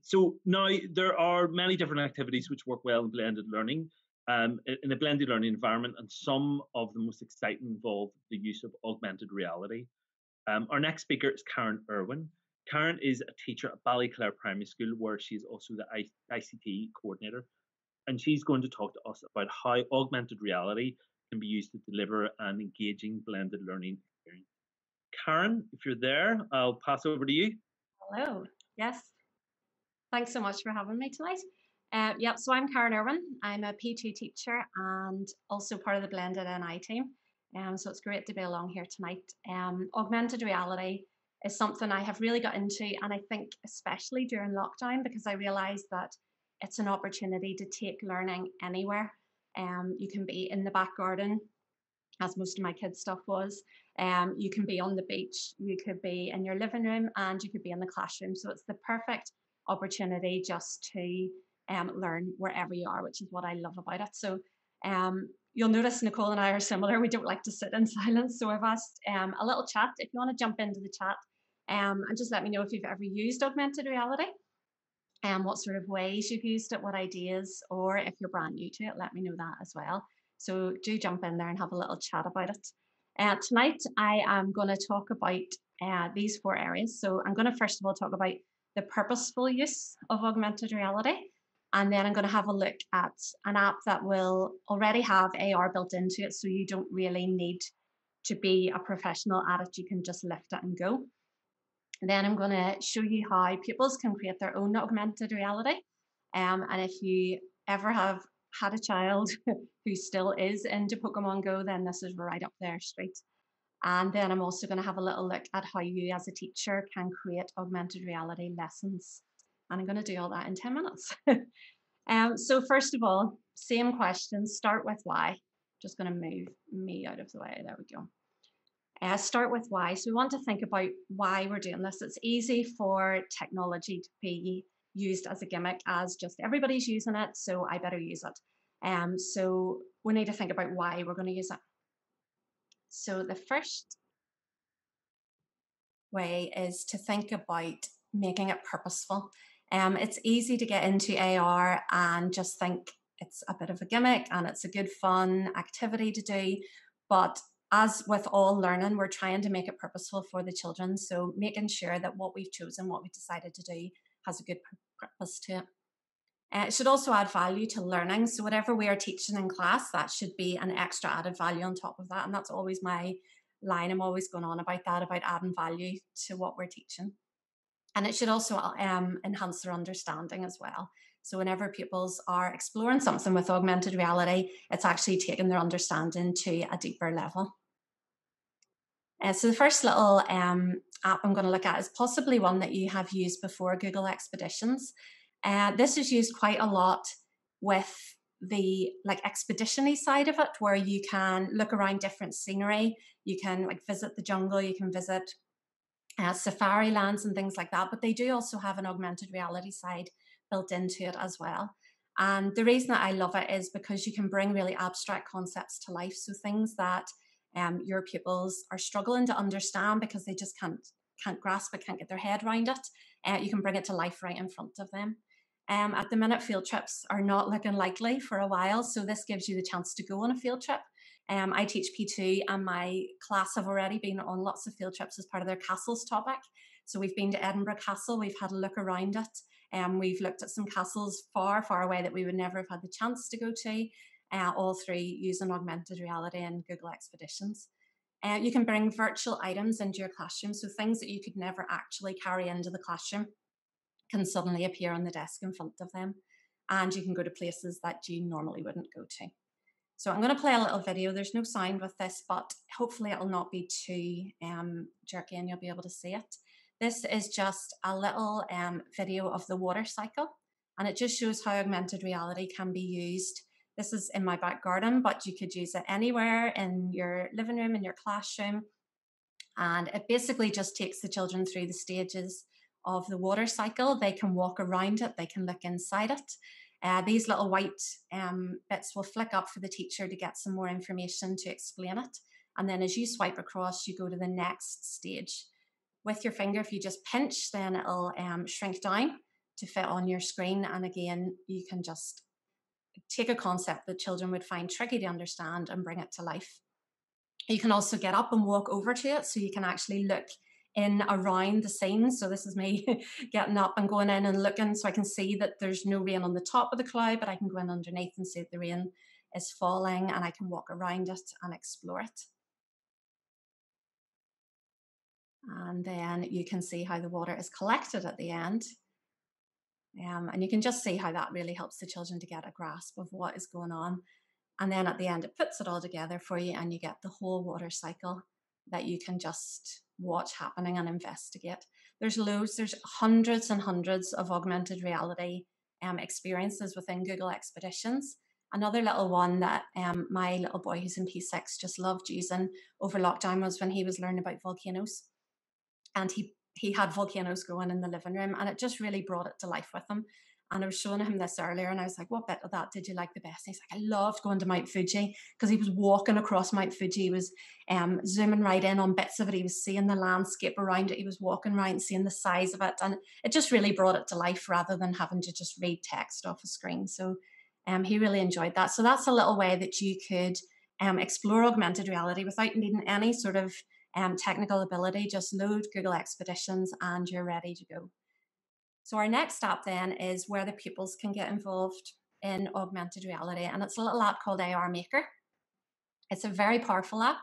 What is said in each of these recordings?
So now there are many different activities which work well in blended learning, in a blended learning environment, and some of the most exciting involve the use of augmented reality. Our next speaker is Karen Irwin. Karen is a teacher at Ballyclare Primary School, where she's also the ICT coordinator, and she's going to talk to us about how augmented reality can be used to deliver an engaging blended learning experience. Karen, if you're there, I'll pass over to you. Hello. Yes. Thanks so much for having me tonight. Yep, so I'm Karen Irwin. I'm a P2 teacher and also part of the blended NI team. So it's great to be along here tonight. Augmented reality is something I have really got into, and I think especially during lockdown, because I realised that it's an opportunity to take learning anywhere. You can be in the back garden, as most of my kids' stuff was. You can be on the beach, you could be in your living room, and you could be in the classroom. So it's the perfect opportunity just to learn wherever you are, which is what I love about it. So you'll notice Nicole and I are similar. We don't like to sit in silence. So I've asked a little chat. If you want to jump into the chat and just let me know if you've ever used augmented reality and what sort of ways you've used it, what ideas, or if you're brand new to it, let me know that as well. So do jump in there and have a little chat about it. Tonight, I am going to talk about these 4 areas. So I'm going to first of all talk about the purposeful use of augmented reality. And then I'm going to have a look at an app that will already have AR built into it. So you don't really need to be a professional at it. You can just lift it and go. And then I'm going to show you how pupils can create their own augmented reality. And if you ever have had a child who still is into Pokemon Go, then this is right up their street. And then I'm also going to have a little look at how you as a teacher can create augmented reality lessons. And I'm going to do all that in 10 minutes. So first of all, same question, start with why. Just going to move me out of the way. There we go. Start with why. So we want to think about why we're doing this. It's easy for technology to be used as a gimmick, as just everybody's using it, so I better use it. So we need to think about why we're going to use it. So the first way is to think about making it purposeful. It's easy to get into AR and just think it's a bit of a gimmick and it's a good fun activity to do, but as with all learning, we're trying to make it purposeful for the children. So making sure that what we've chosen, what we've decided to do, has a good purpose to it. It should also add value to learning. So whatever we are teaching in class, that should be an extra added value on top of that. And that's always my line. I'm always going on about that, about adding value to what we're teaching. And it should also enhance their understanding as well. So whenever pupils are exploring something with augmented reality, it's actually taking their understanding to a deeper level. So the first little app I'm going to look at is possibly one that you have used before, Google Expeditions. This is used quite a lot with the expedition-y side of it, where you can look around different scenery, you can visit the jungle, you can visit safari lands and things like that, but they do also have an augmented reality side built into it as well. And the reason that I love it is because you can bring really abstract concepts to life. So things that your pupils are struggling to understand because they just can't grasp it, can't get their head around it. You can bring it to life right in front of them. At the minute, field trips are not looking likely for a while, so this gives you the chance to go on a field trip. I teach P2 and my class have already been on lots of field trips as part of their castles topic. So we've been to Edinburgh Castle, we've had a look around it, we've looked at some castles far, far away that we would never have had the chance to go to. All through using augmented reality and Google Expeditions. You can bring virtual items into your classroom, so things that you could never actually carry into the classroom can suddenly appear on the desk in front of them, and you can go to places that you normally wouldn't go to. So I'm going to play a little video. There's no sound with this, but hopefully it'll not be too jerky and you'll be able to see it. This is just a little video of the water cycle, and it just shows how augmented reality can be used. This is in my back garden, but you could use it anywhere in your living room, in your classroom. And it basically just takes the children through the stages of the water cycle. They can walk around it, they can look inside it. These little white bits will flick up for the teacher to get some more information to explain it. And then as you swipe across, you go to the next stage. With your finger, if you just pinch, then it'll shrink down. to fit on your screen. And again, you can just take a concept that children would find tricky to understand and bring it to life. You can also get up and walk over to it, so you can actually look in around the scene. So this is me getting up and going in and looking, so I can see that there's no rain on the top of the cloud, but I can go in underneath and see that the rain is falling, and I can walk around it and explore it. And then you can see how the water is collected at the end. And you can just see how that really helps the children to get a grasp of what is going on. And then at the end, it puts it all together for you, and you get the whole water cycle that you can just watch happening and investigate. There's loads, there's hundreds and hundreds of augmented reality experiences within Google Expeditions. Another little one that my little boy who's in P6 just loved using over lockdown was when he was learning about volcanoes. And he had volcanoes going in the living room, and it just really brought it to life with him. And I was showing him this earlier, and I was like, what bit of that did you like the best? And he's like, I loved going to Mount Fuji, because he was walking across Mount Fuji. He was zooming right in on bits of it. He was seeing the landscape around it. He was walking around, seeing the size of it. And it just really brought it to life rather than having to just read text off a screen. So he really enjoyed that. So that's a little way that you could explore augmented reality without needing any sort of technical ability. Just load Google Expeditions and you're ready to go. So our next step then is where the pupils can get involved in augmented reality, and it's a little app called AR Maker. It's a very powerful app.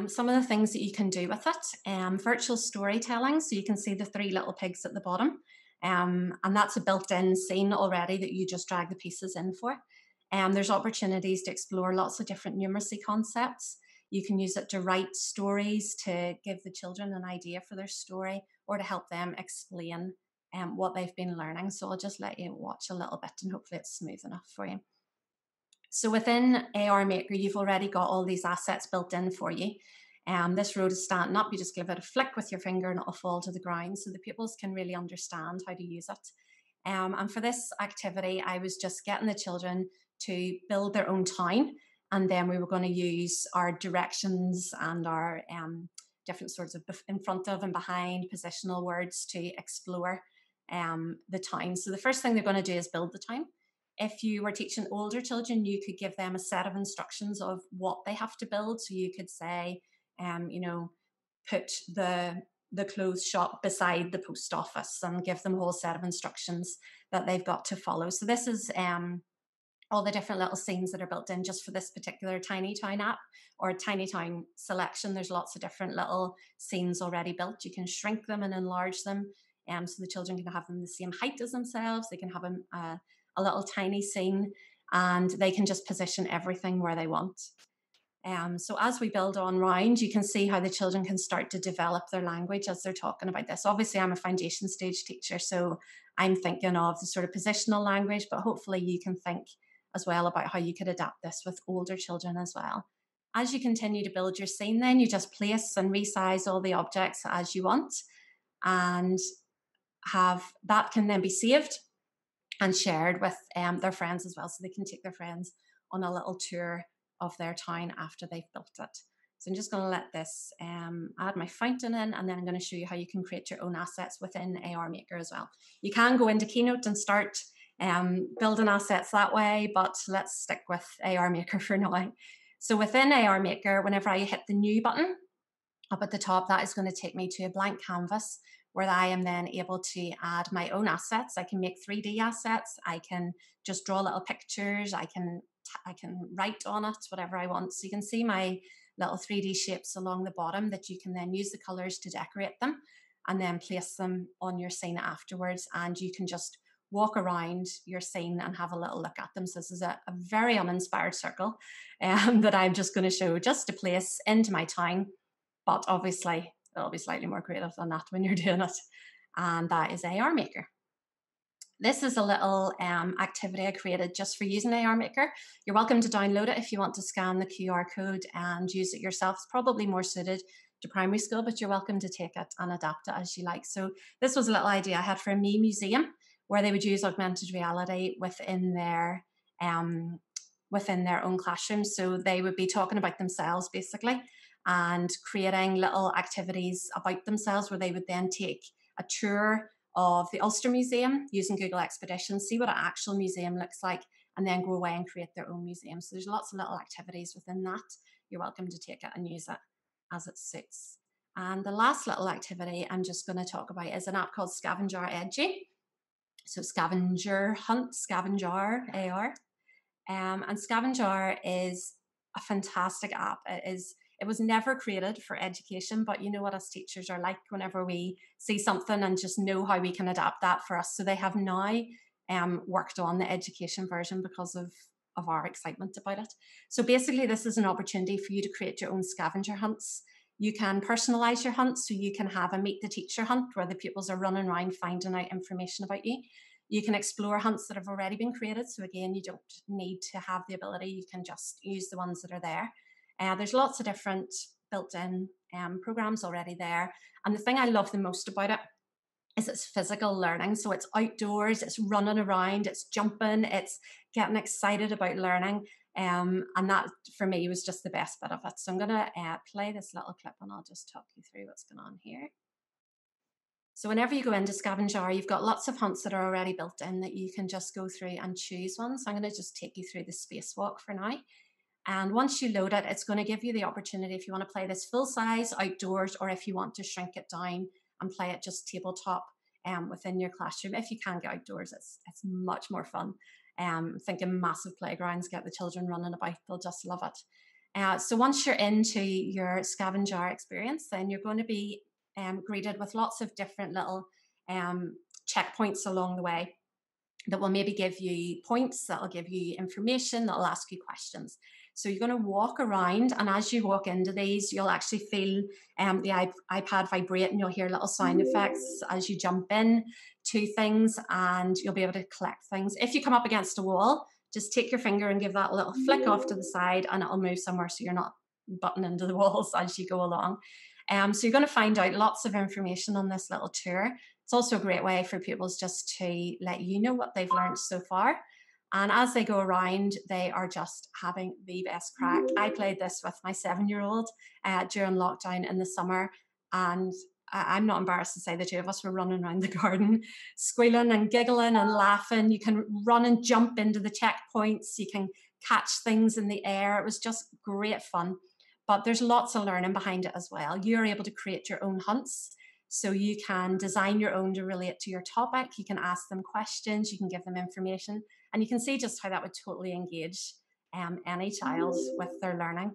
Some of the things that you can do with it, virtual storytelling, so you can see the 3 little pigs at the bottom, and that's a built-in scene already that you just drag the pieces in for. There's opportunities to explore lots of different numeracy concepts. You can use it to write stories, to give the children an idea for their story, or to help them explain what they've been learning. So I'll just let you watch a little bit, and hopefully it's smooth enough for you. So within AR Maker, you've already got all these assets built in for you. This road is standing up. You just give it a flick with your finger and it'll fall to the ground, so the pupils can really understand how to use it. And for this activity, I was just getting the children to build their own town, and then we were going to use our directions and our different sorts of in front of and behind positional words to explore the town. So the first thing they're going to do is build the town. If you were teaching older children, you could give them a set of instructions of what they have to build. So you could say, put the clothes shop beside the post office, and give them a whole set of instructions that they've got to follow. So this is all the different little scenes that are built in just for this particular Tiny Town app or Tiny Town selection. There's lots of different little scenes already built. You can shrink them and enlarge them, so the children can have them the same height as themselves. They can have a little tiny scene, and they can just position everything where they want. So as we build on round, you can see how the children can start to develop their language as they're talking about this. Obviously, I'm a foundation stage teacher, so I'm thinking of the sort of positional language, but hopefully you can think as well about how you could adapt this with older children as well. As you continue to build your scene, then you just place and resize all the objects as you want, and have that can then be saved and shared with their friends as well, so they can take their friends on a little tour of their town after they've built it. So I'm just going to let this add my fountain in, and then I'm going to show you how you can create your own assets within AR Maker as well. You can go into Keynote and start building assets that way, but let's stick with AR Maker for now. So within AR Maker, whenever I hit the new button up at the top, that is going to take me to a blank canvas where I am then able to add my own assets. I can make 3D assets. I can just draw little pictures. I can write on it, whatever I want. So you can see my little 3D shapes along the bottom that you can then use the colors to decorate them and then place them on your scene afterwards. And you can just walk around your scene and have a little look at them. So this is a very uninspired circle that I'm just going to show just to place into my town. But obviously, it'll be slightly more creative than that when you're doing it. And that is AR Maker. This is a little activity I created just for using AR Maker. You're welcome to download it if you want to scan the QR code and use it yourself. It's probably more suited to primary school, but you're welcome to take it and adapt it as you like. So this was a little idea I had for a me museum, where they would use augmented reality within their own classrooms. So they would be talking about themselves basically, and creating little activities about themselves where they would then take a tour of the Ulster Museum using Google Expeditions, see what an actual museum looks like, and then go away and create their own museum. So there's lots of little activities within that. You're welcome to take it and use it as it suits. And the last little activity I'm just going to talk about is an app called Scavenger Edgy. So Scavenger Hunt, Scavenger AR. And Scavenger is a fantastic app. It was never created for education, but you know what us teachers are like whenever we see something and just know how we can adapt that for us. So they have now worked on the education version because of our excitement about it. So basically, this is an opportunity for you to create your own scavenger hunts. You can personalize your hunt, so you can have a meet the teacher hunt where the pupils are running around finding out information about you. You can explore hunts that have already been created. So again, you don't need to have the ability. You can just use the ones that are there. There's lots of different built-in programs already there. And the thing I love the most about it is it's physical learning. So it's outdoors, it's running around, it's jumping, it's getting excited about learning. And that for me was just the best bit of it. So I'm going to play this little clip and I'll just talk you through what's going on here. So whenever you go into Scavenger, you've got lots of hunts that are already built in that you can just go through and choose one. So I'm going to just take you through the spacewalk for now. And once you load it, it's going to give you the opportunity if you want to play this full size outdoors, or if you want to shrink it down and play it just tabletop within your classroom. If you can get outdoors, it's much more fun. Thinking massive playgrounds, get the children running about, they'll just love it. So once you're into your Scavenger experience, then you're going to be greeted with lots of different little checkpoints along the way that will maybe give you points, that'll give you information, that'll ask you questions. So you're going to walk around, and as you walk into these, you'll actually feel the iPad vibrate, and you'll hear little sound effects as you jump in to things, and you'll be able to collect things. If you come up against a wall, just take your finger and give that a little flick off to the side, and it'll move somewhere so you're not butting into the walls as you go along. So you're going to find out lots of information on this little tour. It's also a great way for pupils just to let you know what they've learned so far. And as they go around, they are just having the best crack. I played this with my 7-year-old during lockdown in the summer. And I'm not embarrassed to say the two of us were running around the garden, squealing and giggling and laughing. You can run and jump into the checkpoints. You can catch things in the air. It was just great fun. But there's lots of learning behind it as well. You're able to create your own hunts. So you can design your own to relate to your topic. You can ask them questions. You can give them information. And you can see just how that would totally engage any child with their learning.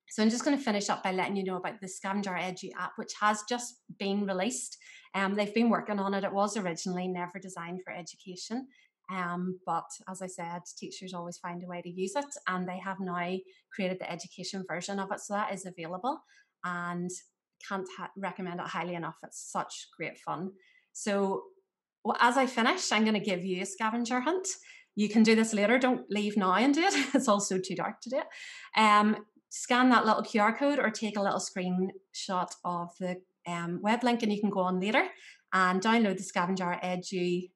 So I'm just going to finish up by letting you know about the Scavenger Edu app, which has just been released. They've been working on it. It was originally never designed for education. But as I said, teachers always find a way to use it, and they have now created the education version of it. So that is available, and can't recommend it highly enough. It's such great fun. So as I finish, I'm going to give you a scavenger hunt. You can do this later. Don't leave now and do it. It's also too dark to do it. Scan that little QR code or take a little screenshot of the web link, and you can go on later and download the Scavenger Edu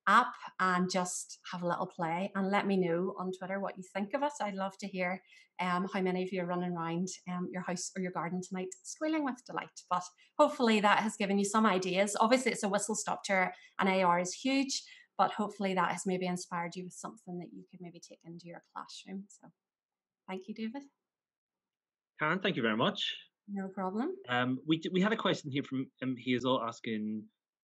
app and just have a little play, and let me know on Twitter what you think of it. I'd love to hear how many of you are running around your house or your garden tonight squealing with delight. But hopefully that has given you some ideas. Obviously it's a whistle-stop tour and AR is huge, but hopefully that has maybe inspired you with something that you could maybe take into your classroom. So thank you, David. Karen, thank you very much. No problem. We had a question here from Hazel asking,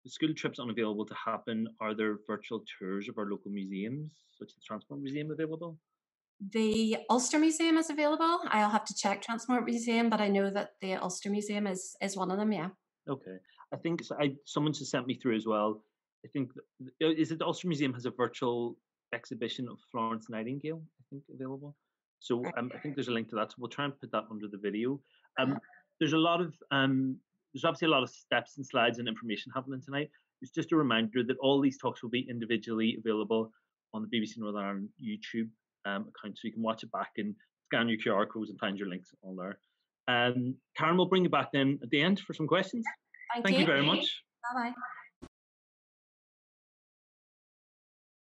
the school trips unavailable to happen, are there virtual tours of our local museums, such as the Transport Museum, available? The Ulster Museum is available. I'll have to check Transport Museum, but I know that the Ulster Museum is one of them, yeah. Okay. I think someone just sent me through as well. I think, is it the Ulster Museum has a virtual exhibition of Florence Nightingale, I think, available? So I think there's a link to that. So we'll try and put that under the video. There's a lot of there's obviously a lot of steps and slides and information happening tonight. It's just a reminder that all these talks will be individually available on the BBC Northern Ireland YouTube account, so you can watch it back and scan your QR codes and find your links all there. Karen, we'll bring you back then at the end for some questions. Thank you very much. Bye-bye.